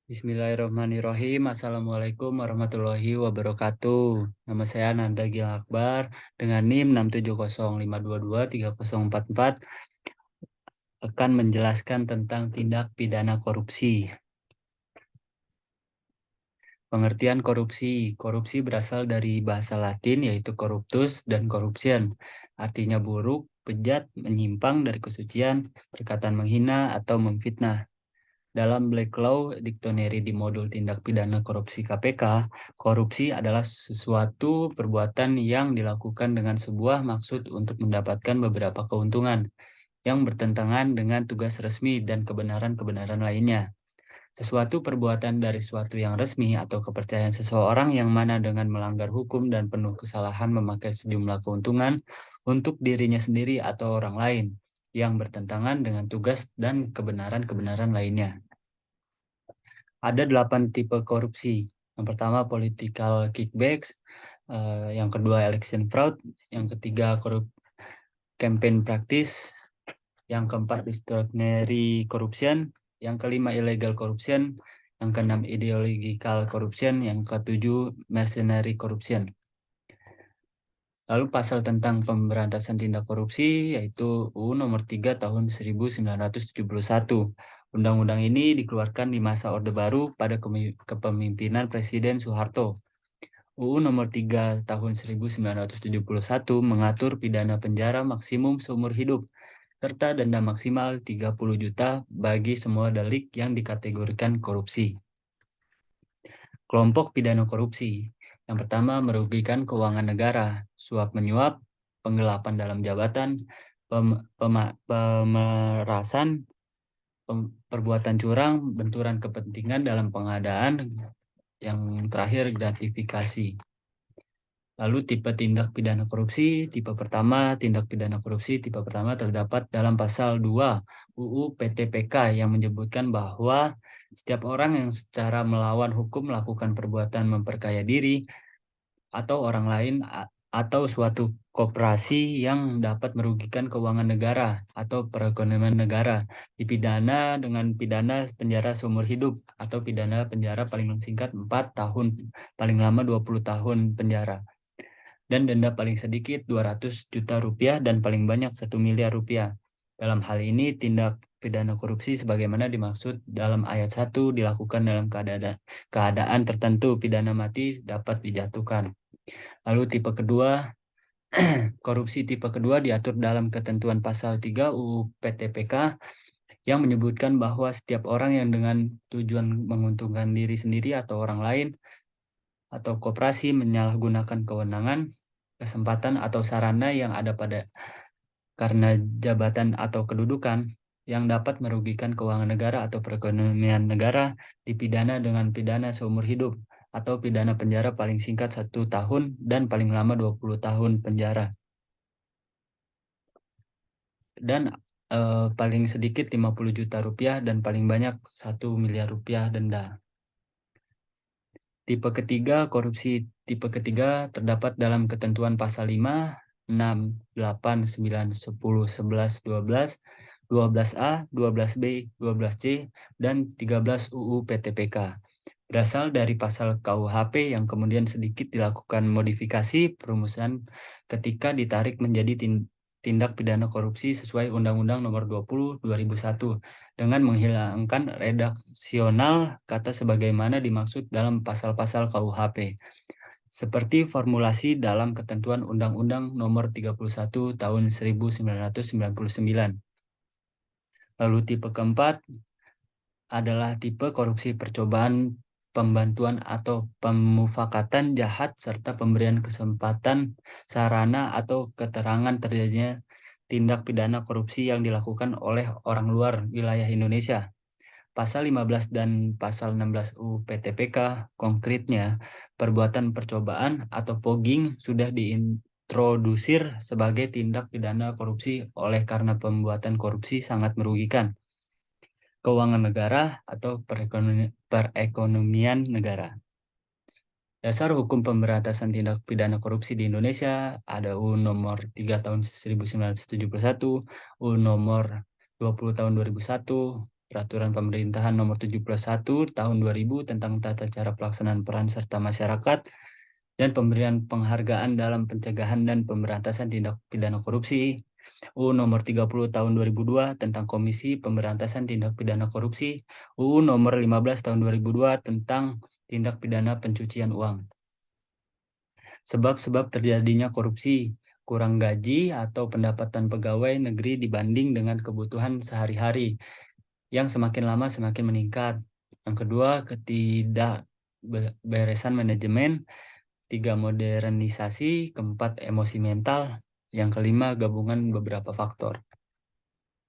Bismillahirrahmanirrahim. Assalamualaikum warahmatullahi wabarakatuh. Nama saya Nanda Gil Akbar dengan NIM 67052230044 akan menjelaskan tentang tindak pidana korupsi. Pengertian korupsi. Korupsi berasal dari bahasa Latin yaitu corruptus dan corruption. Artinya buruk, bejat, menyimpang dari kesucian, perkataan menghina atau memfitnah. Dalam Black Law Dictionary di modul tindak pidana korupsi KPK, korupsi adalah sesuatu perbuatan yang dilakukan dengan sebuah maksud untuk mendapatkan beberapa keuntungan yang bertentangan dengan tugas resmi dan kebenaran-kebenaran lainnya. Sesuatu perbuatan dari suatu yang resmi atau kepercayaan seseorang yang mana dengan melanggar hukum dan penuh kesalahan memakai sejumlah keuntungan untuk dirinya sendiri atau orang lain yang bertentangan dengan tugas dan kebenaran-kebenaran lainnya. Ada 8 tipe korupsi. Yang pertama political kickbacks, yang kedua election fraud, yang ketiga campaign practice, yang keempat extraordinary corruption, yang kelima illegal corruption, yang keenam ideological corruption, yang ketujuh mercenary corruption. Lalu pasal tentang pemberantasan tindak korupsi yaitu UU Nomor 3 Tahun 1971. Undang-undang ini dikeluarkan di masa Orde Baru pada kepemimpinan Presiden Soeharto. UU Nomor 3 Tahun 1971 mengatur pidana penjara maksimum seumur hidup serta denda maksimal 30 juta bagi semua delik yang dikategorikan korupsi. Kelompok pidana korupsi. Yang pertama, merugikan keuangan negara, suap menyuap, penggelapan dalam jabatan, pemerasan, perbuatan curang, benturan kepentingan dalam pengadaan, yang terakhir gratifikasi. Lalu tipe tindak pidana korupsi, tipe pertama tindak pidana korupsi, tipe pertama terdapat dalam pasal 2 UU PTPK yang menyebutkan bahwa setiap orang yang secara melawan hukum melakukan perbuatan memperkaya diri atau orang lain atau suatu koperasi yang dapat merugikan keuangan negara atau perekonomian negara dipidana dengan pidana penjara seumur hidup atau pidana penjara paling singkat 4 tahun, paling lama 20 tahun penjara. Dan denda paling sedikit 200 juta rupiah dan paling banyak 1 miliar rupiah. Dalam hal ini, tindak pidana korupsi sebagaimana dimaksud dalam ayat 1 dilakukan dalam keadaan tertentu, pidana mati dapat dijatuhkan. Lalu tipe kedua, korupsi tipe kedua diatur dalam ketentuan pasal 3 UU PTPK yang menyebutkan bahwa setiap orang yang dengan tujuan menguntungkan diri sendiri atau orang lain atau koperasi menyalahgunakan kewenangan, kesempatan atau sarana yang ada pada karena jabatan atau kedudukan yang dapat merugikan keuangan negara atau perekonomian negara dipidana dengan pidana seumur hidup atau pidana penjara paling singkat 1 tahun dan paling lama 20 tahun penjara. Dan paling sedikit 50 juta rupiah dan paling banyak 1 miliar rupiah denda. Tipe ketiga, korupsi tipe ketiga terdapat dalam ketentuan pasal 5, 6, 8, 9, 10, 11, 12, 12A, 12B, 12C, dan 13 UU PTPK. Berasal dari pasal KUHP yang kemudian sedikit dilakukan modifikasi perumusan ketika ditarik menjadi tindak pidana korupsi sesuai Undang-Undang Nomor 20 2001 dengan menghilangkan redaksional kata sebagaimana dimaksud dalam pasal-pasal KUHP seperti formulasi dalam ketentuan Undang-Undang Nomor 31 Tahun 1999. Lalu tipe keempat adalah tipe korupsi percobaan, pembantuan atau pemufakatan jahat serta pemberian kesempatan, sarana atau keterangan terjadinya tindak pidana korupsi yang dilakukan oleh orang luar wilayah Indonesia. Pasal 15 dan pasal 16 UU PTPK konkretnya perbuatan percobaan atau pogging sudah diintrodusir sebagai tindak pidana korupsi oleh karena pembuatan korupsi sangat merugikan keuangan negara atau perekonomian negara. Dasar hukum pemberantasan tindak pidana korupsi di Indonesia ada UU Nomor 3 Tahun 1971, UU Nomor 20 Tahun 2001, Peraturan Pemerintahan Nomor 71 Tahun 2000 tentang tata cara pelaksanaan peran serta masyarakat dan pemberian penghargaan dalam pencegahan dan pemberantasan tindak pidana korupsi. UU Nomor 30 Tahun 2002 tentang Komisi Pemberantasan Tindak Pidana Korupsi. UU Nomor 15 Tahun 2002 tentang tindak pidana pencucian uang. Sebab-sebab terjadinya korupsi, kurang gaji atau pendapatan pegawai negeri dibanding dengan kebutuhan sehari-hari yang semakin lama semakin meningkat. Yang kedua, ketidakberesan manajemen. Tiga, modernisasi. Keempat, emosi mental. Yang kelima, gabungan beberapa faktor.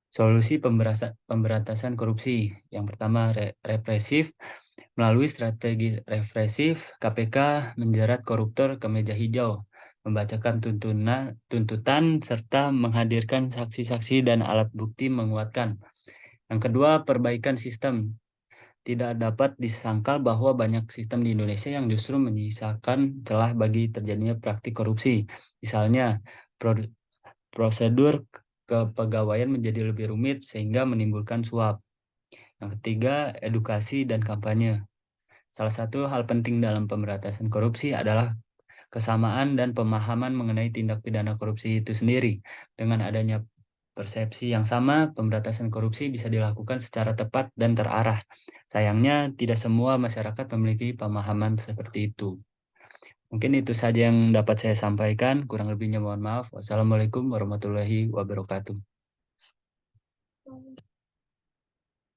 Solusi pemberantasan korupsi. Yang pertama, represif. Melalui strategi represif, KPK menjerat koruptor ke meja hijau, membacakan tuntutan, serta menghadirkan saksi-saksi dan alat bukti menguatkan. Yang kedua, perbaikan sistem. Tidak dapat disangkal bahwa banyak sistem di Indonesia yang justru menyisakan celah bagi terjadinya praktik korupsi. Misalnya, prosedur kepegawaian menjadi lebih rumit sehingga menimbulkan suap. Yang ketiga, edukasi dan kampanye. Salah satu hal penting dalam pemberantasan korupsi adalah kesamaan dan pemahaman mengenai tindak pidana korupsi itu sendiri. Dengan adanya persepsi yang sama, pemberantasan korupsi bisa dilakukan secara tepat dan terarah. Sayangnya, tidak semua masyarakat memiliki pemahaman seperti itu. Mungkin itu saja yang dapat saya sampaikan. Kurang lebihnya mohon maaf. Wassalamualaikum warahmatullahi wabarakatuh.